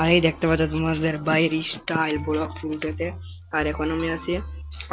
আর এই দেখতে পাচ্ছ তোমাদের বাইরের স্টাইল ব্লক ফুলটাতে। আর এখন আমি আছি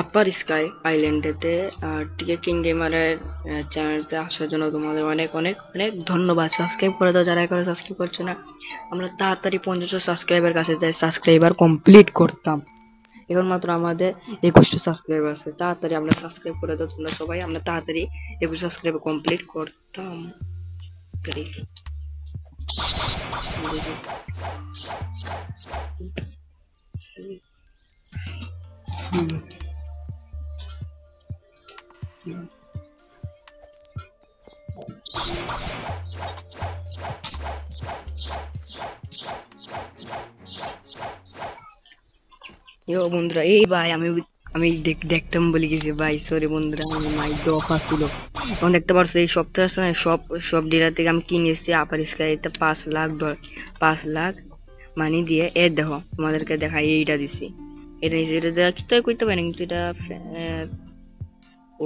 আপার স্কাই আইল্যান্ডেতে। আর টিকে কিং গেমারের চ্যানেলতে আসার জন্য তোমাদের অনেক অনেক অনেক ধন্যবাদ। সাবস্ক্রাইব করে দাও যারা এখনো সাবস্ক্রাইব করছে না। আমরা তাড়াতাড়ি 500 সাবস্ক্রাইবার কাছে যাই, সাবস্ক্রাইবার কমপ্লিট করতাম। এখন মাত্র আমাদের 21টা সাবস্ক্রাইবার আছে, তাড়াতাড়ি আমরা সাবস্ক্রাইব করে দাও তোমরা সবাই, আমরা তাড়াতাড়ি 21 সাবস্ক্রাইবার কমপ্লিট করতাম। ইয়ো বন্ধুরা, এই ভাই আমি আমি দেখতাম বলে গেছি ভাই, সরি বন্ধুরা, আমি মাই ডফ আসছিল। এখন দেখতে পারছো এই সপ্তাহে আছে না, সব ডিলার থেকে আমি কিনে এসেছি আপার স্কাইতে 5 লাখ 5 লাখ মানি দিয়ে। এ দেখো তোমাদেরকে দেখাই, এইটা দিছি, এটা নিছি, এটা দেওয়া কি তাই করতে পারি, কিন্তু এটা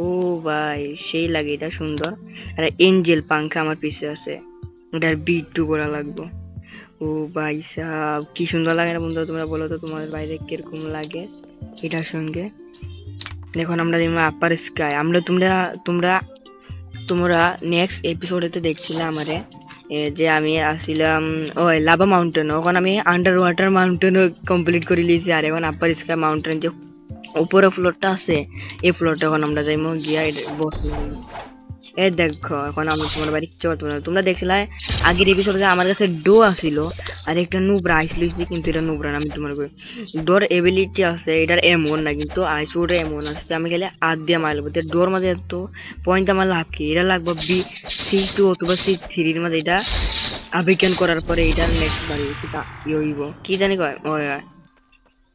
ও ভাই সেই লাগে, এটা সুন্দর। আর এঞ্জেল পাঙ্খা আমার পিছে আছে, এটার বিট টু করা লাগবে। ও ভাই সাহ কি সুন্দর লাগে না বন্ধুরা, তোমরা বলো তো তোমাদের বাইরে কিরকম লাগে এটার সঙ্গে। এখন আমরা দেখবো আপার স্কাই। আমরা তোমরা তোমরা তোমরা নেক্সট এপিসোডেতে দেখছিলে আমারে যে আমি আসছিলাম ওই লাভা মাউন্টেন, ওখানে আমি আন্ডার ওয়াটার মাউন্টেনও কমপ্লিট করে নিয়েছি। আর এখন আপার স্কাই মাউন্টেন যে উপরে ফ্লোরটা আছে, এই ফ্লোরটা এখন আমরা যাইবো গিয়া বসবো। এ দেখো এখন আমি তোমার বাড়ি কিছু করতে পারবো। তোমরা দেখছিলে আগের এপিসোডে আমার কাছে ডো আসিল আর একটা নুবরা আইস লইছি, কিন্তু এটা নুবরা না। আমি তোমার ডোর এবিলিটি আছে, এটার এমন না, কিন্তু আইস ওটা এমন আছে। আমি খেলে হাত দিয়ে মারবো, ডোর মাঝে এত পয়েন্ট আমার লাভ কি, এটা লাগবে C2 অথবা C3 মাঝে। এটা আবেগন করার পরে এটার নেক্সট বাড়ি ইব কি জানি কয় ওই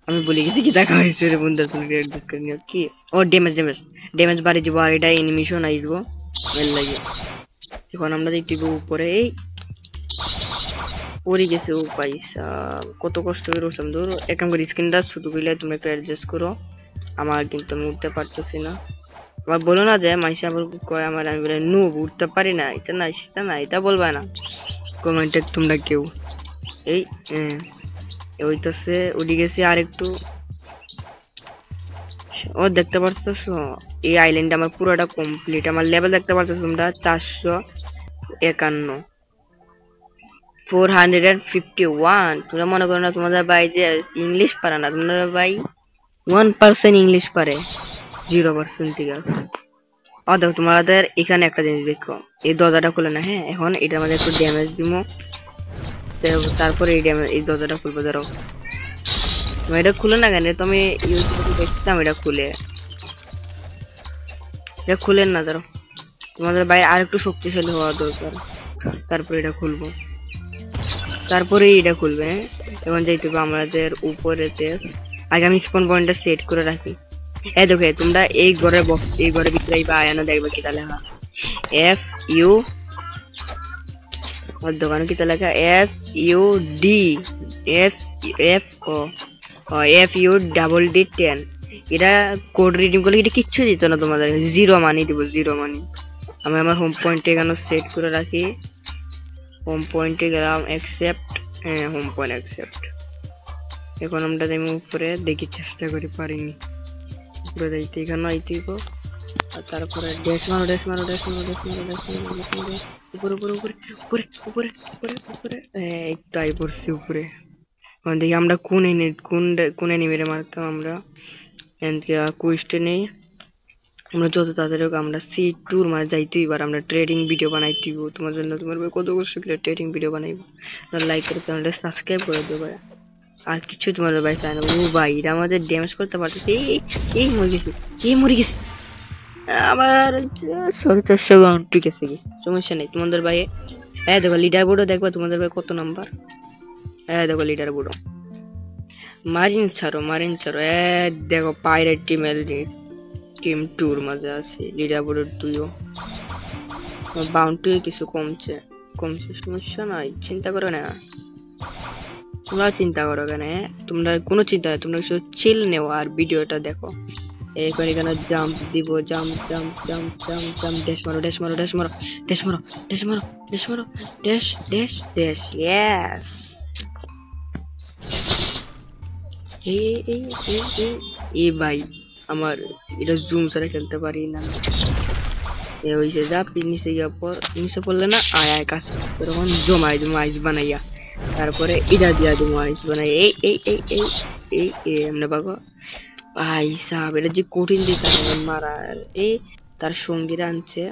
আমি বলে গেছি কি দেখা হয়েছে রে বন্ধু, তুমি অ্যাডজাস্ট করে নিও কি। ও ড্যামেজ ড্যামেজ ড্যামেজ বাড়ি যাব, আর এটা অ্যানিমেশন আসবো এর লাগে। এখন আমরা দেখতে উপরে এই পড়ে গেছে। ও পয়সা কত কষ্ট করে উঠলাম, ধরো একাম করে স্ক্রিনটা ছোট করলে তোমরা একটু অ্যাডজাস্ট করো, আমার কিন্তু আমি উঠতে পারতেছি না। আবার বলো না যে মাইসা আবার কয় আমার, আমি বলে নুব উঠতে পারি না, এটা না সেটা না, এটা বলবা না কমেন্টে তোমরা কেউ। এই ওইটাছে উঠে গেছি আর একটু। ও দেখতে পারছো এই আইল্যান্ড আমার পুরোটা কমপ্লিট। আমার লেভেল দেখতে পারছো তোমরা 451, 451। তোমরা মনে করো না তোমাদের ভাই যে ইংলিশ পারে না, তোমাদের ভাই 1% ইংলিশ পারে, 0% ঠিক আছে। ও দেখো তোমাদের এখানে একটা জিনিস দেখো, এই দরজাটা খুলে না, হ্যাঁ এখন এটা আমাদের একটু ড্যামেজ দিব, তারপরে এই ড্যামেজ এই দরজাটা খুলবো। ধরো এটা খুলে না কেন, তো আমি ইউটিউবে দেখতাম এটা খুলে, এটা খুলেন না। ধরো তোমাদের বাইরে আর একটু শক্তিশালী হওয়া দরকার, তারপরে এটা খুলবো, তারপরে এটা খুলবে। এখন যাইতে হবে আমাদের উপরেতে। আগে আমি স্পন পয়েন্টটা সেট করে রাখি। এই দেখো তোমরা এই ঘরে এই ঘরের ভিতরে আয়ানো দেখবে কি তাহলে FU ওর দোকানে কি লেখা FUD FUDD10। এটা কোড রিডিং করলে এটা কিচ্ছু দিত না তোমাদের, 0 মানি দিব, 0 মানি। আমি আমার হোম পয়েন্টে এখানে সেট করে রাখি, হোম পয়েন্টে গেলাম অ্যাকসেপ্ট, হ্যাঁ হোম পয়েন্ট অ্যাকসেপ্ট। এখন আমরা আমি উপরে দেখি চেষ্টা করি, পারিনি উপরে যাইতে, এখানে আইতেইব। আর তারপরে ড্যাশ মারো ড্যাশ মারো ড্যাশ মারো ড্যাশ মারো ড্যাশ মারো ড্যাশ মারো উপরে উপরে উপরে উপরে উপরে উপরে উপরে এই তো আই পড়ছি উপরে। এখন দেখি আমরা কোন এনিমিরে মারতাম আমরা। কুইস্টে নেই, আমরা যত তাড়াতাড়ি হোক আমরা C2 মাঝে যাইতে, এবার আমরা ট্রেডিং ভিডিও বানাইতে তোমার জন্য। তোমার কত কষ্ট করে ট্রেডিং ভিডিও বানাইবো, লাইক করে চ্যানেলটা সাবস্ক্রাইব করে দেবো। আর কিছু তোমাদের ভাই চায় না। ও ভাই এটা আমাদের ড্যামেজ করতে পারতেছে, এই মরে গেছে, এই মরে গেছে আবার 450 বাউন্ড, ঠিক আছে কি সমস্যা নেই তোমাদের ভাই। হ্যাঁ দেখো লিডার বোর্ডও দেখবা তোমাদের ভাই কত নাম্বার। হ্যাঁ দেখো লিডার বোর্ডও মারিন ছাড়ো দেখো পাইরেট টিম 2 মাঝে আছে লিডার বোর্ডের 2ও বাউন্ডি কিছু কমছে সমস্যা নাই, চিন্তা করো না, তোমরা চিন্তা করো কেন, তোমরা কোনো চিন্তা নেই, তোমরা শুধু চিল নেও আর ভিডিওটা দেখো। এরপর এখানে জাম্প দিব, jump jump jump jump jump, dash মারো ড্যাশ মারো ড্যাশ মারো ড্যাশ মারো ড্যাশ মারো ড্যাশ মারো ড্যাশ ড্যাশ ড্যাশ, ইয়েস এই এই এই এই এই ভাই আমার এটা জুম ছাড়া খেলতে পারি না। এ হইছে যা নিচে গিয়া পর নিচে পড়লে না আয় আয় কাছে তখন জমাই আইস বানাইয়া তারপরে এটা দিয়া দেবো আইস বানাই এই এই এই এই এই এই এমনি পাগো ভাই সাহেব এটা যে কঠিন দিতে হবে মারার। এই তার সঙ্গীরা আনছে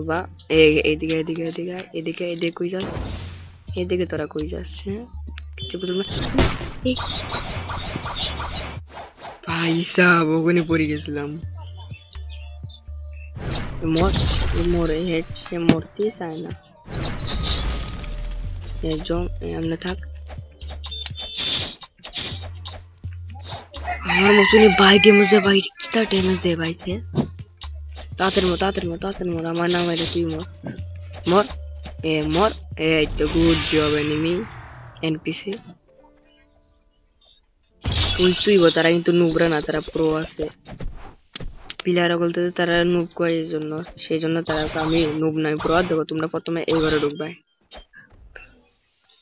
বা এদিকে এদিকে এদিকে এদিকে এদিকে কই যাস এদিকে তোরা কই যাস হ্যাঁ কিছু বুঝলাম না। এই ভাই সাহেব ওখানে পড়ে গেছিলাম। মর মরে হেঁটে মরতেই চায় না একজন এমনি থাক আমার মতনই ভাই ড্যামেজ দেয় ভাই কিতা ড্যামেজ দেয় ভাইকে তাড়াতাড়ি মর আমার নাম এটা তুই মর মর মর এই তো গুড জব এনিমি এনপিসি তুইব তারা কিন্তু নুবরা না তারা প্রো আছে প্লেয়াররা বলতে তারা নুব কয় এই জন্য সেই জন্য তারা আমি নুব নাই প্রো। দেখো তোমরা প্রথমে এই ঘরে ঢুকবে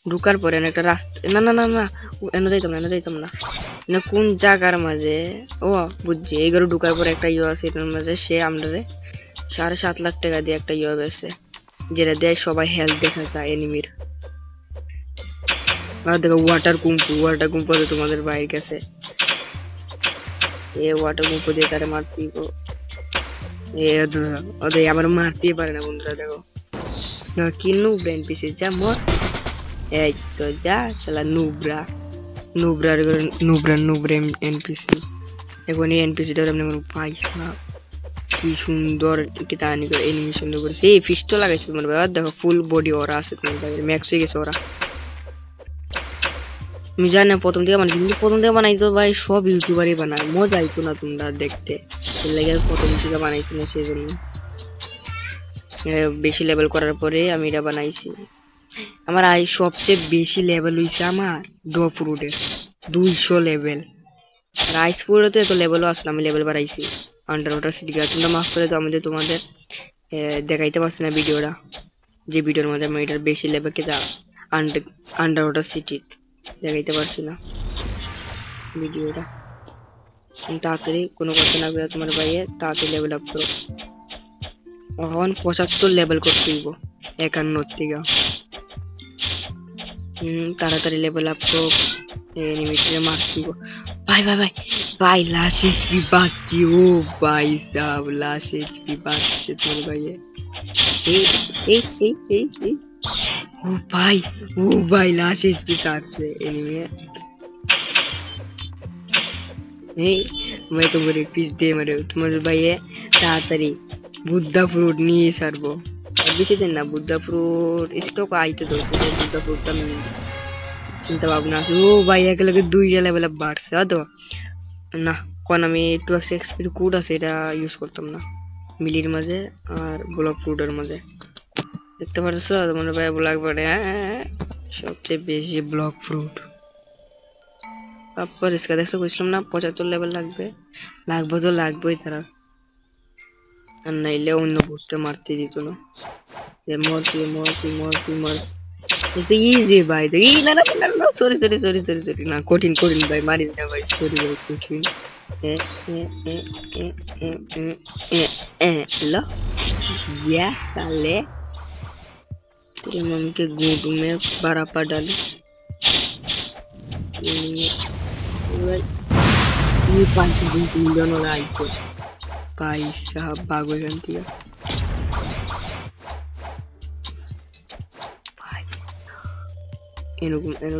ঢুকার পরে একটা রাস্তা না না না না এনে যাইতাম না না কোন জায়গার মাঝে ও বুঝছি এই ঘরে ঢুকার পরে একটা ইয়ে আছে এটার মাঝে সে আমাদের 7.5 লাখ টাকা দিয়ে একটা ইয়ে আছে যেটা দেয় সবাই হেলথ দেখা যায় এনিমির। আর দেখো ওয়াটার কুম্পু আছে তোমাদের বাইরের কাছে এ ওয়াটার কুম্পু দিয়ে তারা মারতেই ওদের আমার মারতেই পারে না বন্ধুরা। দেখো কি নুবরা এনপিসি যা মর এই তো যা শালা নুবরা এনপিসি এখন এই এনপিসিটা আপনি পাইছা কি সুন্দর কি তাহানি করে এনিমেশন করেছে এই ফিস্ট লাগাইছে তোমার ভাই দেখো ফুল বডি ওরা আছে তোমার ভাই ম্যাক্স হয়ে গেছে ওরা। আমি জানি না প্রথম থেকে বানাই কিন্তু প্রথম থেকে বানাইতো ভাই সব ইউটিউবারই বানায় মজা আইতো না তোমরা দেখতে লেগে প্রথম থেকে বানাইছি না সেই জন্য বেশি লেভেল করার পরে আমি এটা বানাইছি। আমার আই সবচেয়ে বেশি লেভেল হইছে আমার ডপ রুডে 200 লেভেল আর আইস পুরো তো এত লেভেলও আসলে আমি লেভেল বাড়াইছি আন্ডার ওয়াটার সিটি তোমরা মাফ করে তো আমাদের তোমাদের দেখাইতে পারছি না ভিডিওটা যে ভিডিওর মধ্যে আমি এটার বেশি লেভেল কে আন্ডার ওয়াটার সিটি দেখাইতে পারছি না ভিডিওটা তাড়াতাড়ি কোনো কথা না বলে তোমার ভাইয়ে তাড়াতাড়ি লেভেল আপ করো এখন 75 লেভেল করতে হইব 51 থেকে তাড়াতাড়ি লেভেল আপ করো এনিমিকে মারতে হইব। ভাই ভাই ভাই ভাই লাশ এইচপি বাঁচছি ও ভাই সাহেব লাশ এইচপি বাঁচছে তোমার ভাইয়ে এই এই এই এই এই ও ভাই লাশ এইচপি কাটছে এনিমি এই मैं तुम्हारे पिच दे मारे तुम्हारे भाई है तातरी बुद्धा फ्रूट नहीं सरबो अभी से दिन ना बुद्धा फ्रूट स्टॉक आइते दो बुद्धा फ्रूट का चिंता भावना ओ भाई एक लगे 2 लेवल अप बार से दो ना কোন আমি 2x এক্সপি কোড আছে এটা ইউজ করতাম না মিলির মাঝে আর ব্লক ফ্রুটের মাঝে দেখতে পারছো তোমার ভাই ব্লক পড়ে সবচেয়ে বেশি ব্লক ফ্রুট তারপর इसका দেখছো কইছিলাম না 75 লেভেল লাগবে তো লাগবেই তারা আর নাইলে অন্য বুস্টে মারতে দিত না এ মরতি তো ইজি ভাই তো না সরি না কঠিন ভাই মারিস না ভাই সরি ভাই কঠিন लो या साले तेरे मम्मी के घूंट में बराबर डाली ये 5 मिलियन वाला आई तो भाई साहब भागो जानती है भाई एनो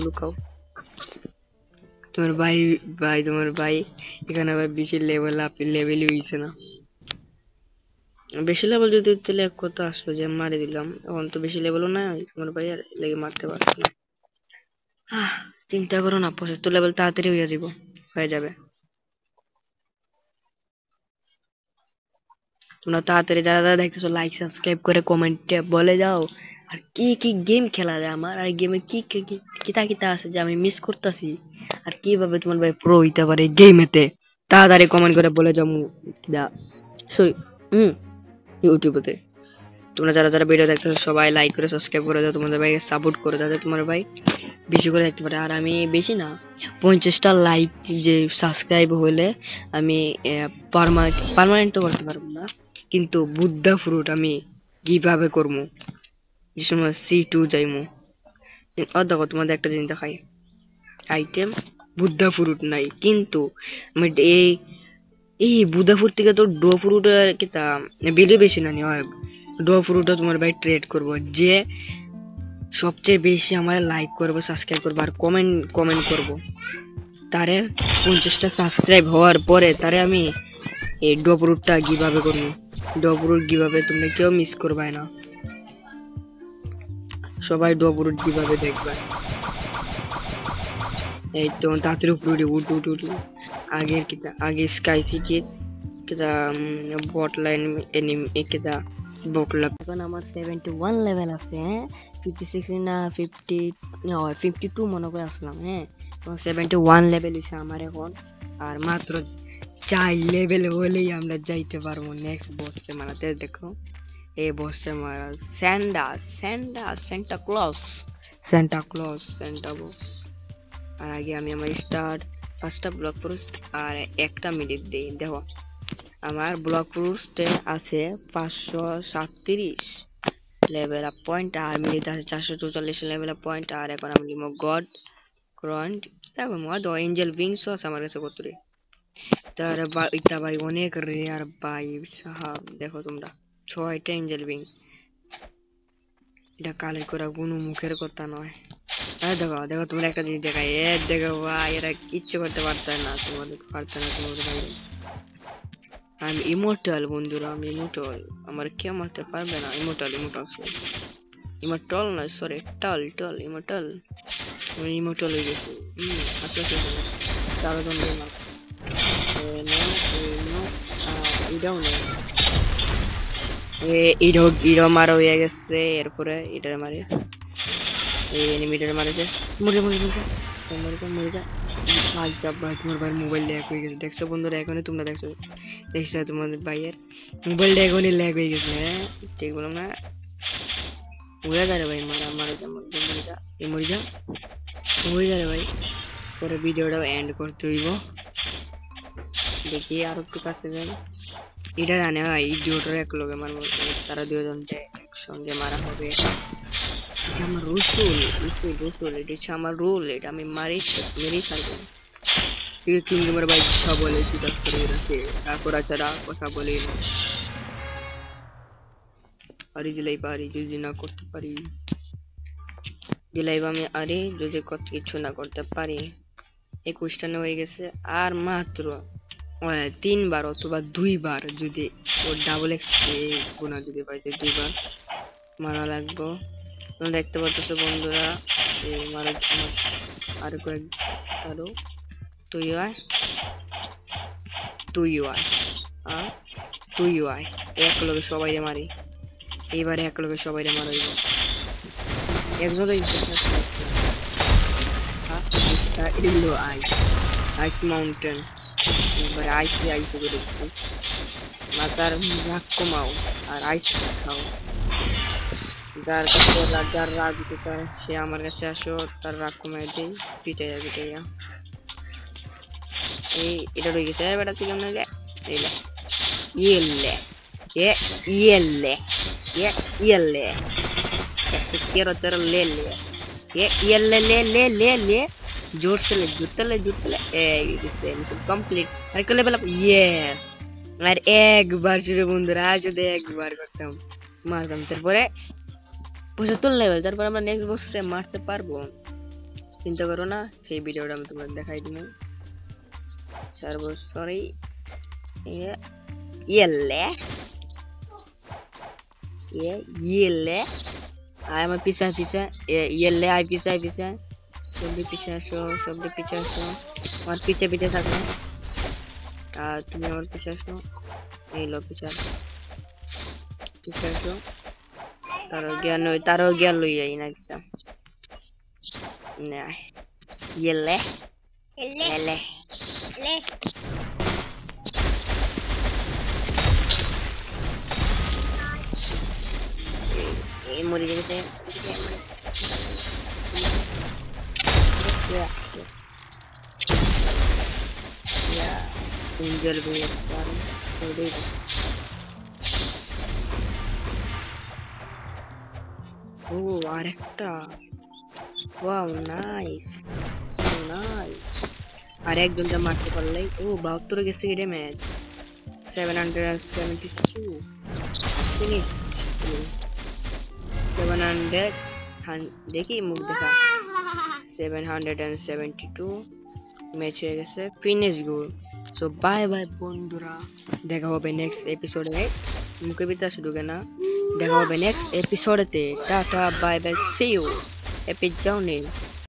लुकाओ তোমার ভাই এখানে আবার বেশি লেভেল আপ লেভেলই হইছে না বেশি লেভেল যদি তাহলে এক কথা আসলো যে মারি দিলাম এখন তো বেশি লেভেলও না তোমার ভাই আর লেগে মারতে পারছে না চিন্তা করো না 75 লেভেল তাড়াতাড়ি হয়ে যাবে তোমরা তাড়াতাড়ি যারা দেখতেছো লাইক সাবস্ক্রাইব করে কমেন্টে বলে যাও আর কি গেম খেলা যায় আমার আর গেমে কিতা আছে যে আমি মিস করতেছি আর কিভাবে তোমার ভাই প্রো হইতে পারে গেমেতে তাড়াতাড়ি কমেন্ট করে বলে যাও সরি ইউটিউবেতে তোমরা যারা যারা ভিডিও দেখতেছো সবাই লাইক করে সাবস্ক্রাইব করে দাও, তোমাদের ভাইকে সাপোর্ট করে দাও, তোমার ভাই বেশি করে দেখতে পারে। আর আমি বেশি না 50টা লাইক যে সাবস্ক্রাইব হলে আমি পার্মানেন্ট তো করতে পারবো না, কিন্তু বুদ্ধা ফ্রুট আমি কিভাবে করবো, যে সময় C2 যাইমু। দেখো তোমাদের একটা জিনিস দেখাই, আইটেম বুদ্ধা ফ্রুট নাই, কিন্তু আমি এই বুদ্ধা ফ্রুট থেকে তো ডো ফ্রুটের কিতা বিলে বেশি না নেওয়া, ডো ফ্রুটও তোমার ভাই ট্রেড করবো, যে সবচেয়ে বেশি আমার লাইক করবো সাবস্ক্রাইব করবো আর কমেন্ট করবো, তারে 50টা সাবস্ক্রাইব হওয়ার পরে তারে আমি এই ডো ফ্রুটটা কিভাবে করবো, ডো ফ্রুট কিভাবে তোমরা কেউ মিস করবে না, সবাই ডো ফ্রুট কিভাবে দেখবে। এই তো তাড়াতাড়ি উপরে উঠ উঠ উঠ, আগে স্কাই সিটি কিতা বট লাইন এনিমি কিতা বকলা। এখন আমার 71 লেভেল আছে, হ্যাঁ 56 না 52 মনে করে আসলাম, হ্যাঁ 71 লেভেল হইছে আমার এখন। আর মাত্র 4 লেভেল হলেই আমরা যাইতে পারবো নেক্সট বসে মারাতে। দেখো এই বসে মারা সেন্টা ক্লজ বস। আর আগে আমি আমার স্টার্ট 5টা ব্লক পোস্ট আর একটা মিনিট দিই। দেখো আমার ব্লক পোস্টে আছে 537 লেভেল আপ পয়েন্ট, আর মিনিট আছে 444 লেভেল আপ পয়েন্ট। আর এখন আমি লিমো গড ক্রন্ট, দেখো মদ এঞ্জেল উইংস আছে আমার কাছে কত রে, তার এটা ভাই অনেক রেয়ার ভাই সাহাব। দেখো তোমরা 6টা এঞ্জেল উইং, এটা কালেক্ট করা কোনো মুখের কথা নয়। দেখো দেখো তোমরা একটা জিনিস দেখাই, দেখো ভাই এরা কিচ্ছু করতে পারতো না, তোমাদের ভাই। আমি ইমোর্টাল বন্ধুরা, আমি ইমোর্টাল, আমার কেউ মারতে পারবে না। ইমোর্টাল নয়, সরি টল ইমোর্টাল, আমি ইমোর্টাল হয়ে গেছি। আচ্ছা তারা দণ্ডে মার ইডো মারা হয়ে গেছে, এরপরে এটারে মারে এনিমিটার মারেছে, মরে যা। ভাই তোমার ভাইয়ের মোবাইল ল্যাগ হয়ে গেছে, দেখছো বন্ধুরা? এখনই তোমরা দেখছো তোমাদের ভাইয়ের মোবাইলটা এখনই ল্যাগ হয়ে গেছে। হ্যাঁ ঠিক বললাম না? হয়ে যাবে ভাই, মরে যা হয়ে যাবে ভাই। পরে ভিডিওটা এন্ড করতে হইব, দেখি আর একটু কাছে যাই। এটা জানে ভাই এই দুটোর এক লগে মারবো, তারা দুজনকে একসঙ্গে মারা হবে। আমার রসুল, এটা হচ্ছে আমার রোল, এটা আমি মেরেই ছাড়বো। কিন্তু আমার ভাই কথা বলে চিন্তা করে রাখে, করা ছাড়া কথা বলে আরে দিলাই পারি, যদি না করতে পারি দিলাইব আমি, আরে যদি কিছু না করতে পারি। 21টা হয়ে গেছে, আর মাত্র 3বার অথবা 2বার যদি ও ডাবল এক্সপি গুণা যদি পাইতে 2বার মারা লাগবো। তোমরা দেখতে পাচ্ছ বন্ধুরা, মারা আর কয়েক আরো তুই আয় এক লগে সবাই মারি, এইবারে এক লগে সবাই মারাইব একজন। আইস মাউন্টেন, এবারে আইসে করে মাথার রাগ কমাও আর আইস খাও। যার কাছে যার রাগ দিতে সে আমার কাছে আসো, তার রাগ কমাই দিই, পিটাইয়া। এই এটা রয়ে গেছে বেটা, তুই কেমন ले जोर से कंप्लीट। আর কলে বেলা আর একবার শুরু বন্ধুরা, যদি একবার করতাম মারতাম, তারপরে 75 লেভেল, তারপর আমরা নেক্সট বছরে মারতে পারবো। চিন্তা করো না, সেই ভিডিওটা আমি তোমাদের দেখাই দিব 4 বছরই। আয় আমার পিছা আয় পিছা সবই পিছে আসো, আমার পিছে থাকো, আর তুমি আমার পিছে আসো, এই লো পিছে আসো। তারও জ্ঞান লই যাই না কিছা না। এই মরে গেছে এঞ্জেল বের করে ও আরেকটা ওয়াও নাইস নাইস আর একজনকে মারতে পারলে ও 72 গেছে ড্যামেজ 772 ফিনিশ 700 দেখি মুখ দেখা 772 ম্যাচ হয়ে গেছে ফিনিশ গোল সো বাই বাই বন্ধুরা দেখা হবে নেক্সট এপিসোডে মুখে বিদ্যা শুধু না দেখা হবে নেক্সট এপিসোডেতে tata bye bye see you এপিক ডাউন